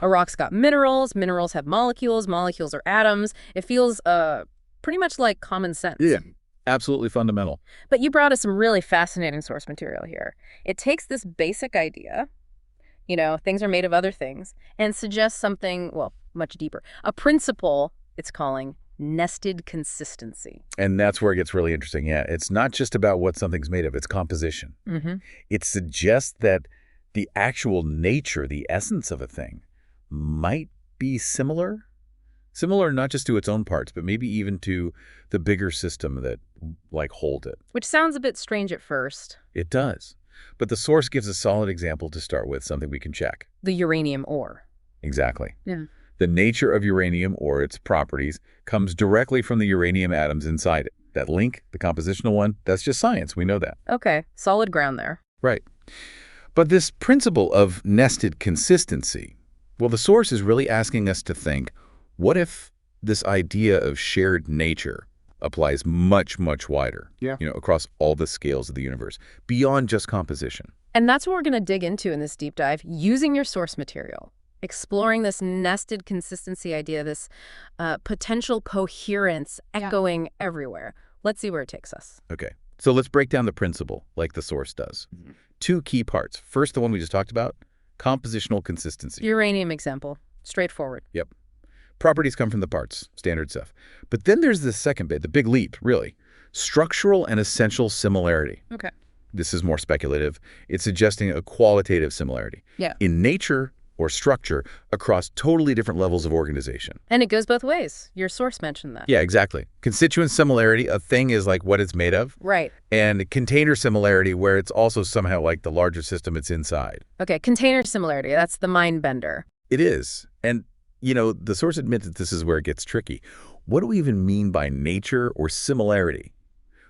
A rock's got minerals, minerals have molecules, molecules are atoms. It feels pretty much like common sense. Yeah, absolutely fundamental. But you brought us some really fascinating source material here. It takes this basic idea, things are made of other things, and suggests something, well, much deeper. A principle it's calling nested consistency. And that's where it gets really interesting. Yeah, it's not just about what something's made of, it's composition. It suggests that the actual nature, the essence of a thing, might be similar. Similar not just to its own parts, but maybe even to the bigger system that, hold it. Which sounds a bit strange at first. It does. But the source gives a solid example to start with, something we can check. The uranium ore. Exactly. Yeah. The nature of uranium, or its properties, comes directly from the uranium atoms inside it. That link, the compositional one, that's just science. We know that. Okay, solid ground there. Right. But this principle of nested consistency, well, the source is really asking us to think, what if this idea of shared nature applies much, much wider, across all the scales of the universe, beyond just composition? And that's what we're going to dig into in this deep dive, using your source material, exploring this nested consistency idea, this potential coherence echoing everywhere. Let's see where it takes us. Okay, so let's break down the principle like the source does. Two key parts. First, the one we just talked about, compositional consistency. Uranium example, straightforward. Yep. Properties come from the parts, standard stuff. But then there's the second bit, the big leap, really. Structural and essential similarity. Okay. This is more speculative. It's suggesting a qualitative similarity. Yeah. In nature or structure across totally different levels of organization. And it goes both ways. Your source mentioned that. Yeah, exactly. Constituent similarity, a thing is like what it's made of. Right. And container similarity, where it's also somehow like the larger system it's inside. Okay, container similarity, that's the mind bender. It is. And the source admits that this is where it gets tricky. What do we even mean by nature or similarity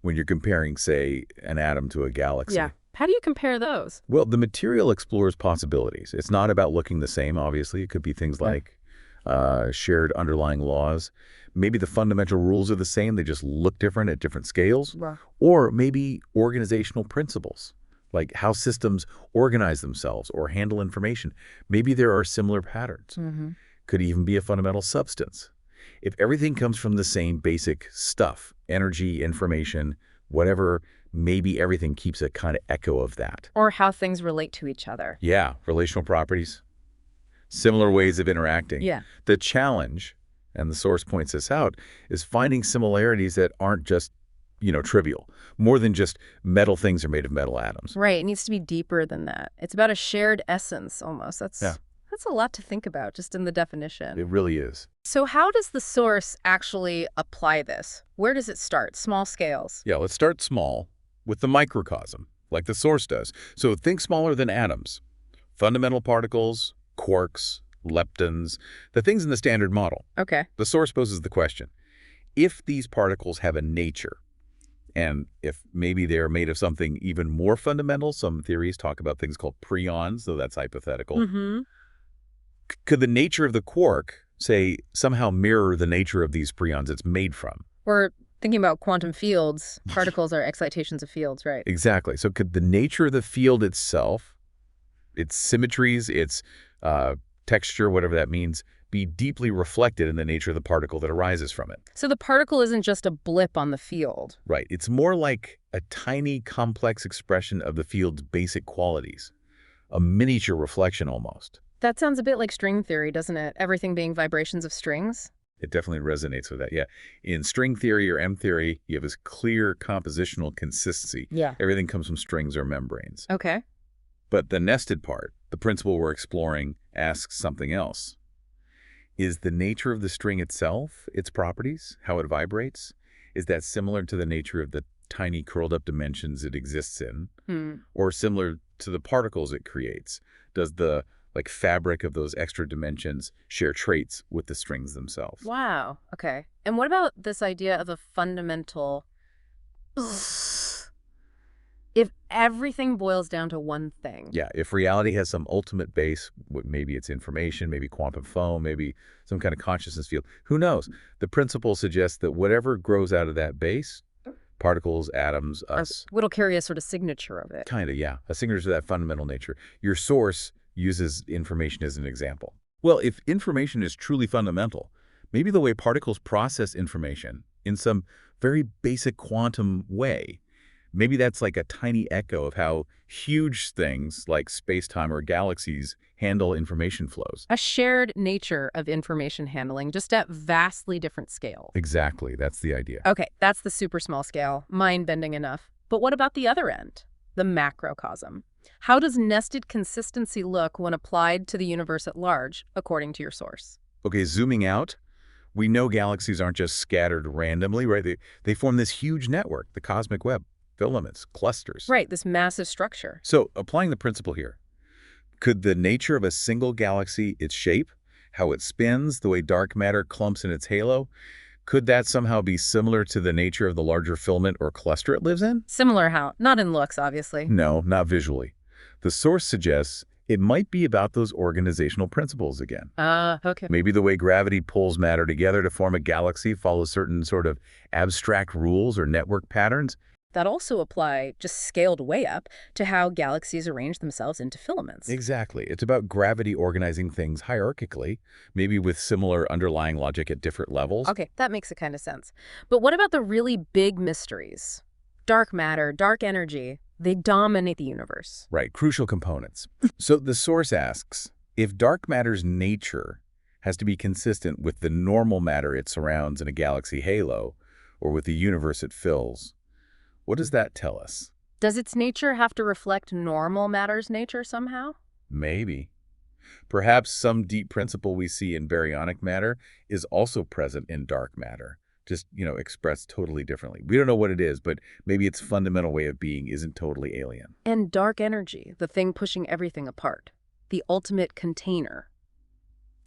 when you're comparing, say, an atom to a galaxy? Yeah. How do you compare those? Well, the material explores possibilities. It's not about looking the same, obviously. It could be things like shared underlying laws. Maybe the fundamental rules are the same. They just look different at different scales. Wow. Or maybe organizational principles, like how systems organize themselves or handle information. Maybe there are similar patterns. Could even be a fundamental substance. If everything comes from the same basic stuff, energy, information, whatever, maybe everything keeps a kind of echo of that. Or how things relate to each other. Yeah, relational properties, similar ways of interacting. Yeah. The challenge, and the source points this out, is finding similarities that aren't just, trivial. More than just metal things are made of metal atoms. Right, it needs to be deeper than that. It's about a shared essence, almost. That's a lot to think about, just in the definition. It really is. So how does the source actually apply this? Where does it start? Small scales. Yeah, let's start small with the microcosm, like the source does. So think smaller than atoms. Fundamental particles, quarks, leptons, the things in the standard model. Okay. The source poses the question, if these particles have a nature, and if maybe they're made of something even more fundamental, some theories talk about things called preons, though that's hypothetical. Could the nature of the quark, say, somehow mirror the nature of these preons it's made from? Or thinking about quantum fields, particles are excitations of fields, right? Exactly. So could the nature of the field itself, its symmetries, its texture, whatever that means, be deeply reflected in the nature of the particle that arises from it? So the particle isn't just a blip on the field. Right. It's more like a tiny, complex expression of the field's basic qualities, a miniature reflection almost. That sounds a bit like string theory, doesn't it? Everything being vibrations of strings? It definitely resonates with that, yeah. In string theory or M theory, you have this clear compositional consistency. Yeah. Everything comes from strings or membranes. Okay. But the nested part, the principle we're exploring, asks something else. Is the nature of the string itself, its properties, how it vibrates, is that similar to the nature of the tiny curled up dimensions it exists in? Or similar to the particles it creates? Does the fabric of those extra dimensions share traits with the strings themselves? Wow. Okay. And what about this idea of a fundamental... If everything boils down to one thing. Yeah, if reality has some ultimate base, maybe it's information, maybe quantum foam, maybe some kind of consciousness field, who knows? The principle suggests that whatever grows out of that base, particles, atoms, us... It'll carry a sort of signature of it. Kind of, yeah. A signature to that fundamental nature. Your source uses information as an example. Well, if information is truly fundamental, maybe the way particles process information in some very basic quantum way, maybe that's like a tiny echo of how huge things like space-time or galaxies handle information flows. A shared nature of information handling, just at vastly different scales. Exactly, that's the idea. Okay, that's the super small scale, mind-bending enough. But what about the other end, the macrocosm? How does nested consistency look when applied to the universe at large, according to your source? Okay, zooming out, we know galaxies aren't just scattered randomly, right? They form this huge network, the cosmic web, filaments, clusters. Right, this massive structure. So, applying the principle here, could the nature of a single galaxy, its shape, how it spins, the way dark matter clumps in its halo, could that somehow be similar to the nature of the larger filament or cluster it lives in? Similar how? Not in looks, obviously. No, not visually. The source suggests it might be about those organizational principles again. Okay. Maybe the way gravity pulls matter together to form a galaxy follows certain sort of abstract rules or network patterns. That also apply, just scaled way up, to how galaxies arrange themselves into filaments. Exactly. It's about gravity organizing things hierarchically, maybe with similar underlying logic at different levels. Okay, that makes a kind of sense. But what about the really big mysteries? Dark matter, dark energy, they dominate the universe. Right, crucial components. So the source asks, if dark matter's nature has to be consistent with the normal matter it surrounds in a galaxy halo, or with the universe it fills, what does that tell us? Does its nature have to reflect normal matter's nature somehow? Maybe. Perhaps some deep principle we see in baryonic matter is also present in dark matter, just, expressed totally differently. We don't know what it is, but maybe its fundamental way of being isn't totally alien. And dark energy, the thing pushing everything apart, the ultimate container.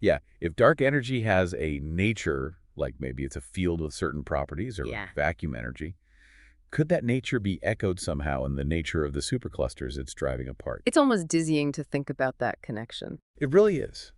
Yeah, if dark energy has a nature, like maybe it's a field with certain properties or vacuum energy, could that nature be echoed somehow in the nature of the superclusters it's driving apart? It's almost dizzying to think about that connection. It really is.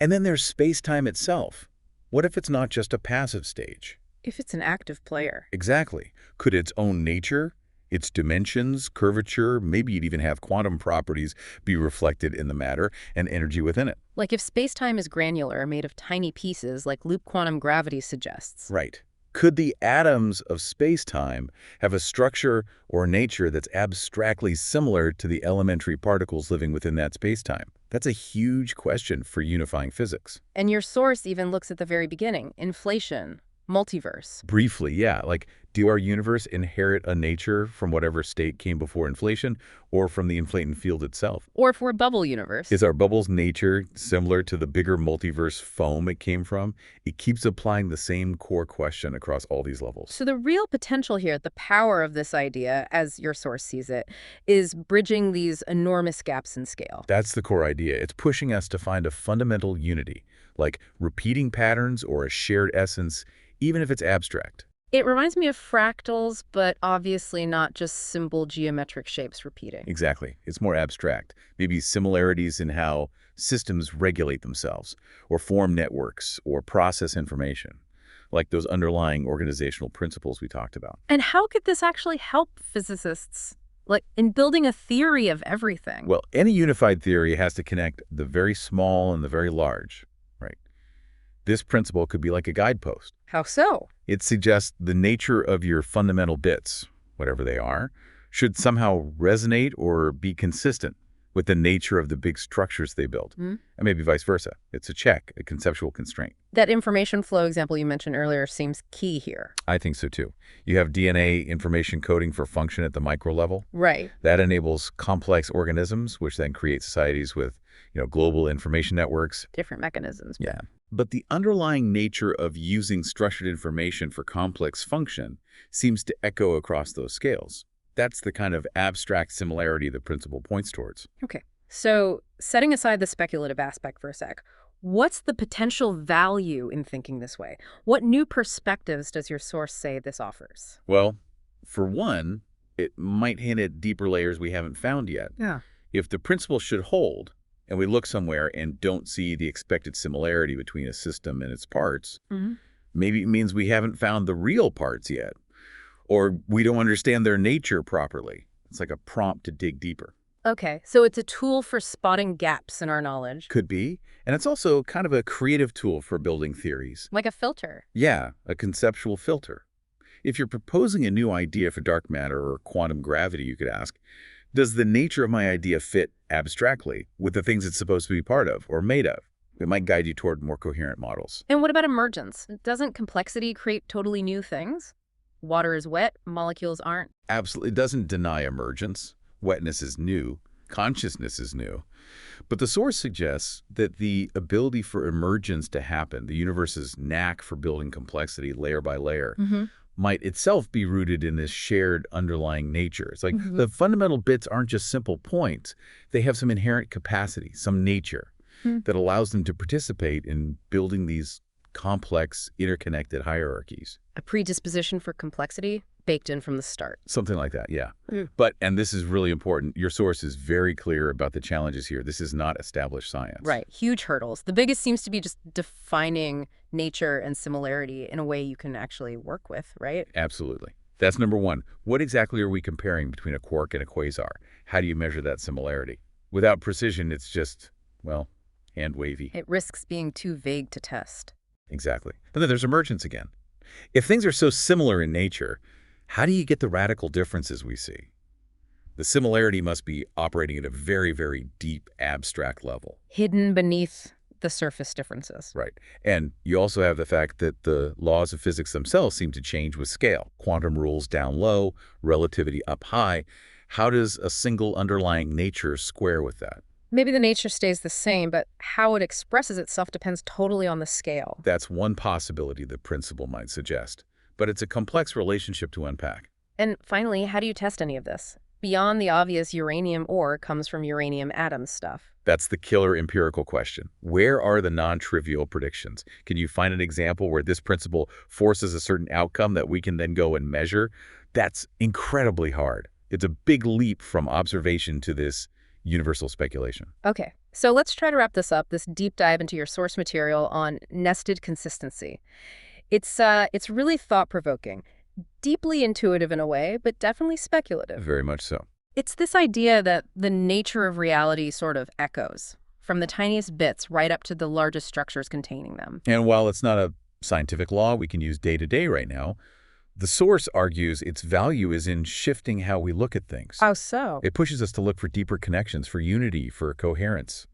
And then there's space-time itself. What if it's not just a passive stage? If it's an active player. Exactly. Could its own nature, its dimensions, curvature, maybe you'd even have quantum properties be reflected in the matter and energy within it? Like if space-time is granular, made of tiny pieces like loop quantum gravity suggests. Right. Could the atoms of space-time have a structure or nature that's abstractly similar to the elementary particles living within that space-time? That's a huge question for unifying physics. And your source even looks at the very beginning, inflation, multiverse. Briefly, yeah. Like, do our universe inherit a nature from whatever state came before inflation or from the inflating field itself? Or if we're a bubble universe. Is our bubble's nature similar to the bigger multiverse foam it came from? It keeps applying the same core question across all these levels. So the real potential here, the power of this idea, as your source sees it, is bridging these enormous gaps in scale. That's the core idea. It's pushing us to find a fundamental unity, like repeating patterns or a shared essence, even if it's abstract. It reminds me of fractals, but obviously not just simple geometric shapes repeating. Exactly. It's more abstract. Maybe similarities in how systems regulate themselves, or form networks, or process information, like those underlying organizational principles we talked about. And how could this actually help physicists, like in building a theory of everything? Well, any unified theory has to connect the very small and the very large, right? This principle could be like a guidepost. How so? It suggests the nature of your fundamental bits, whatever they are, should somehow resonate or be consistent with the nature of the big structures they build. And maybe vice versa. It's a check, a conceptual constraint. That information flow example you mentioned earlier seems key here. I think so too. You have DNA information coding for function at the micro level. Right. That enables complex organisms, which then create societies with, global information networks. Different mechanisms. Yeah. But the underlying nature of using structured information for complex function seems to echo across those scales. That's the kind of abstract similarity the principle points towards. Okay. So setting aside the speculative aspect for a sec, what's the potential value in thinking this way? What new perspectives does your source say this offers? Well, for one, it might hint at deeper layers we haven't found yet. Yeah. If the principle should hold, and we look somewhere and don't see the expected similarity between a system and its parts, maybe it means we haven't found the real parts yet, or we don't understand their nature properly. It's like a prompt to dig deeper. Okay, so it's a tool for spotting gaps in our knowledge. Could be. And it's also kind of a creative tool for building theories. Like a filter. Yeah, a conceptual filter. If you're proposing a new idea for dark matter or quantum gravity, you could ask, does the nature of my idea fit abstractly with the things it's supposed to be part of or made of? It might guide you toward more coherent models. And what about emergence? Doesn't complexity create totally new things? Water is wet, molecules aren't. Absolutely doesn't deny emergence. Wetness is new. Consciousness is new. But the source suggests that the ability for emergence to happen, the universe's knack for building complexity layer by layer, might itself be rooted in this shared underlying nature. It's like the fundamental bits aren't just simple points. They have some inherent capacity, some nature that allows them to participate in building these complex, interconnected hierarchies. A predisposition for complexity baked in from the start. Something like that, yeah. But, and this is really important, your source is very clear about the challenges here. This is not established science. Right, huge hurdles. The biggest seems to be just defining nature and similarity in a way you can actually work with, right? Absolutely. That's number one. What exactly are we comparing between a quark and a quasar? How do you measure that similarity? Without precision, it's just, well, hand-wavy. It risks being too vague to test. Exactly. But then there's emergence again. If things are so similar in nature, how do you get the radical differences we see? The similarity must be operating at a very, very deep, abstract level. Hidden beneath the surface differences. Right. And you also have the fact that the laws of physics themselves seem to change with scale. Quantum rules down low, relativity up high. How does a single underlying nature square with that? Maybe the nature stays the same, but how it expresses itself depends totally on the scale. That's one possibility the principle might suggest. But it's a complex relationship to unpack. And finally, how do you test any of this? Beyond the obvious uranium ore comes from uranium atom stuff. That's the killer empirical question. Where are the non-trivial predictions? Can you find an example where this principle forces a certain outcome that we can then go and measure? That's incredibly hard. It's a big leap from observation to this universal speculation. Okay, so let's try to wrap this up, this deep dive into your source material on nested consistency. It's really thought-provoking, deeply intuitive in a way, but definitely speculative. Very much so. It's this idea that the nature of reality sort of echoes, from the tiniest bits right up to the largest structures containing them. And while it's not a scientific law we can use day to day right now, the source argues its value is in shifting how we look at things. How so? It pushes us to look for deeper connections, for unity, for coherence.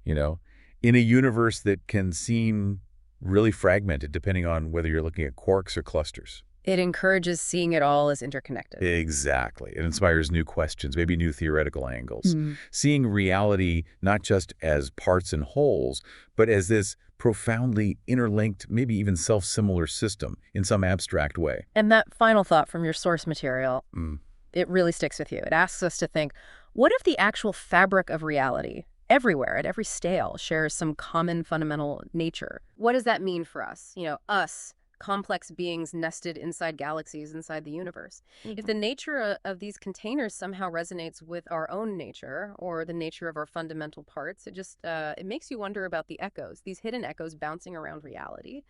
You know, in a universe that can seem really fragmented depending on whether you're looking at quarks or clusters. It encourages seeing it all as interconnected. Exactly. It inspires new questions, maybe new theoretical angles. Seeing reality not just as parts and wholes, but as this profoundly interlinked, maybe even self-similar system in some abstract way. And that final thought from your source material, it really sticks with you. It asks us to think, what if the actual fabric of reality, everywhere, at every scale, shares some common fundamental nature? What does that mean for us? You know, us, complex beings nested inside galaxies, inside the universe. If the nature of these containers somehow resonates with our own nature or the nature of our fundamental parts, it makes you wonder about the echoes, these hidden echoes bouncing around reality.